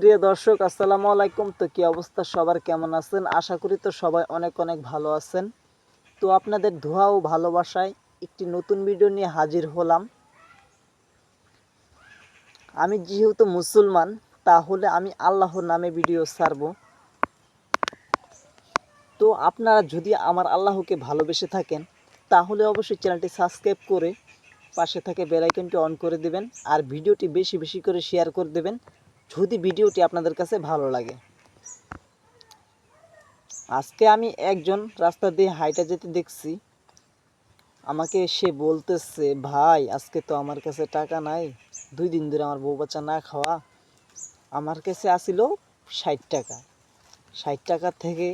প্রিয় দর্শক আসসালামু আলাইকুম। তো কি অবস্থা সবার, কেমন আছেন? আশা করি তো সবাই অনেক অনেক ভালো আছেন। তো আপনাদের দোয়া ও ভালোবাসায় একটি নতুন ভিডিও নিয়ে হাজির হলাম। আমি যেহেতু মুসলমান, তাহলে আমি আল্লাহর নামে ভিডিও ছাড়ব। তো আপনারা যদি আমার আল্লাহকে ভালোবেসে থাকেন, তাহলে অবশ্যই চ্যানেলটি সাবস্ক্রাইব করে পাশে থাকে বেল আইকনটি অন করে দেবেন, আর ভিডিওটি বেশি বেশি করে শেয়ার করে দেবেন যদি ভিডিওটি আপনাদের কাছে ভালো লাগে। আজকে আমি একজন রাস্তা দিয়ে হাইটা যেতে দেখছি। আমাকে সে বলতেছে, ভাই আজকে তো আমার কাছে টাকা নাই, 2 দিন ধরে আমার বউ বাচ্চা না খাওয়া। আমার কাছে আসিল 60 টাকা। 60 টাকা থেকে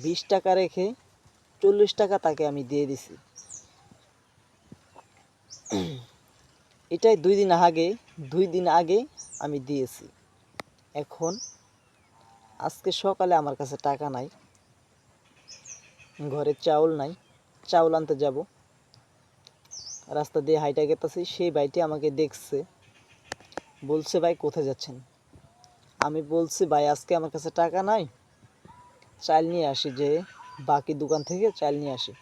20 টাকা রেখে 40 টাকা তাকে আমি দিয়ে দিছি। এটাই 2 দিন আগে আমি দিয়েছি। এখন আজকে সকালে আমার কাছে টাকা নাই, ঘরে চাউল নাই, চাউল আনতে যাব। রাস্তা দিয়ে হাইটা গেতেছি, সেই ভাইটি আমাকে দেখছে, বলছে ভাই কোথায় যাচ্ছেন? আমি বলছি ভাই আজকে আমার কাছে টাকা নাই, চাল নিয়ে আসি, যে বাকি দোকান থেকে চাল নিয়ে আসি।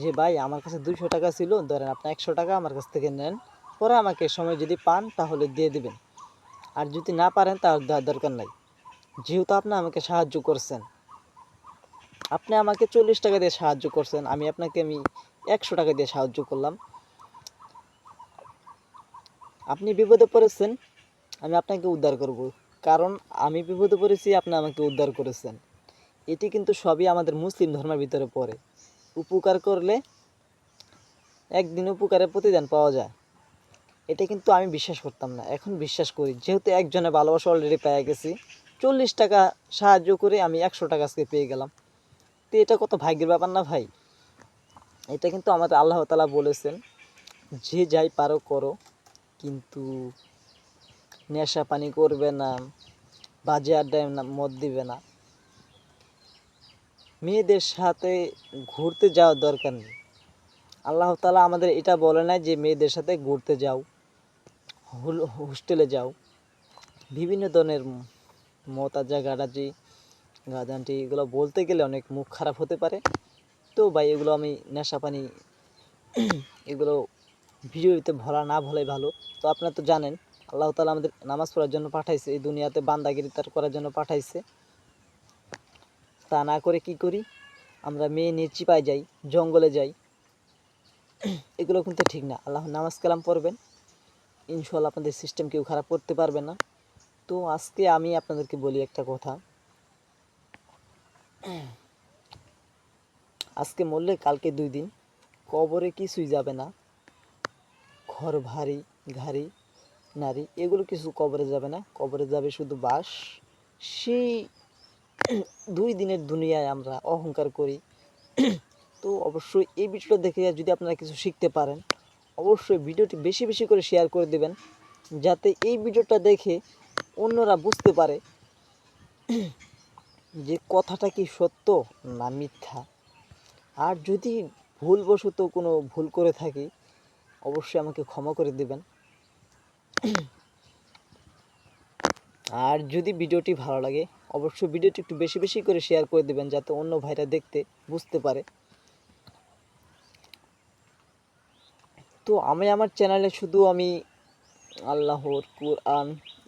যে ভাই আমার কাছে 200 টাকা ছিল, ধরেন আপনি 100 টাকা আমার কাছ থেকে নেন, পরে আমাকে সময় যদি পান তাহলে দিয়ে দিবেন, আর যদি না পারেন তাহলে দেওয়ার দরকার নাই। যেহেতু আপনি আমাকে সাহায্য করছেন, আপনি আমাকে 40 টাকা দিয়ে সাহায্য করছেন, আমি 100 টাকা দিয়ে সাহায্য করলাম। আপনি বিপদে পড়েছেন, আমি আপনাকে উদ্ধার করব, কারণ আমি বিপদে পড়েছি, আপনি আমাকে উদ্ধার করেছেন। এটি কিন্তু সবই আমাদের মুসলিম ধর্মের ভিতরে পড়ে। উপকার করলে একদিন উপকারের প্রতিদান পাওয়া যায়, এটা কিন্তু আমি বিশ্বাস করতাম না, এখন বিশ্বাস করি। যেহেতু একজনের ভালোবাসা অলরেডি পেয়ে গেছি, 40 টাকা সাহায্য করে আমি 100 টাকা আজকে পেয়ে গেলাম। তো এটা কত ভাগ্যের ব্যাপার না ভাই? এটা কিন্তু আমাদের আল্লাহ তাআলা বলেছেন, যে যাই পারো করো, কিন্তু নেশা পানি করবে না, বাজে আড্ডায় মদ দিবে না, মেয়েদের সাথে ঘুরতে যাওয়ার দরকার নেই। আল্লাহ তাআলা আমাদের এটা বলে নাই যে মেয়েদের সাথে ঘুরতে যাও, হোস্টেলে যাও, বিভিন্ন ধরনের মতাজা গাডাজি গাঁজানটি এগুলো বলতে গেলে অনেক মুখ খারাপ হতে পারে। তো ভাই এগুলো আমি নেশা পানি এগুলো ভিডিওতে না বলাই ভালো। তো আপনারা তো জানেন আল্লাহ তাআলা আমাদের নামাজ পড়ার জন্য পাঠাইছে, এই দুনিয়াতে বান্দাগিরি তার করার জন্য পাঠাইছে। তা না করে কি করি আমরা? মেয়ে নিয়ে চিপায় যাই, জঙ্গলে যাই। এগুলো কিন্তু ঠিক না। আল্লাহ নামাজ কালাম পড়বেন, ইনশাআল্লাহ আপনাদের সিস্টেম কেউ খারাপ করতে পারবে না। তো আজকে আমি আপনাদেরকে বলি একটা কথা, আজকে মরলে কালকে 2 দিন, কবরে কিছুই যাবে না। ঘর ভারী গাড়ি নারী এগুলো কিছু কবরে যাবে না, কবরে যাবে শুধু বাস। সেই 2 দিনের দুনিয়ায় আমরা অহংকার করি। তো অবশ্যই এই ভিডিওটা দেখে যদি আপনারা কিছু শিখতে পারেন, অবশ্যই ভিডিওটি বেশি বেশি করে শেয়ার করে দেবেন, যাতে এই ভিডিওটা দেখে অন্যরা বুঝতে পারে যে কথাটা কি সত্য না মিথ্যা। আর যদি ভুলবশত কোনো ভুল করে থাকি, অবশ্যই আমাকে ক্ষমা করে দেবেন। আর যদি ভিডিওটি ভালো লাগে, অবশ্যই ভিডিওটি একটু বেশি বেশি করে শেয়ার করে দেবেন, যাতে অন্য ভাইরা দেখতে বুঝতে পারে। তো আমি আমার চ্যানেলে শুধু আমি আল্লাহর কোরআন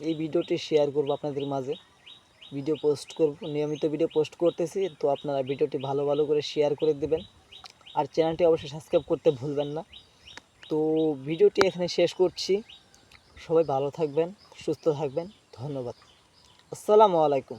এই ভিডিওটি শেয়ার করব আপনাদের মাঝে, ভিডিও পোস্ট করব, নিয়মিত ভিডিও পোস্ট করতেছি। তো আপনারা ভিডিওটি ভালো ভালো করে শেয়ার করে দেবেন, আর চ্যানেলটি অবশ্যই সাবস্ক্রাইব করতে ভুলবেন না। তো ভিডিওটি এখানে শেষ করছি। সবাই ভালো থাকবেন, সুস্থ থাকবেন। ধন্যবাদ। আসসালামু আলাইকুম।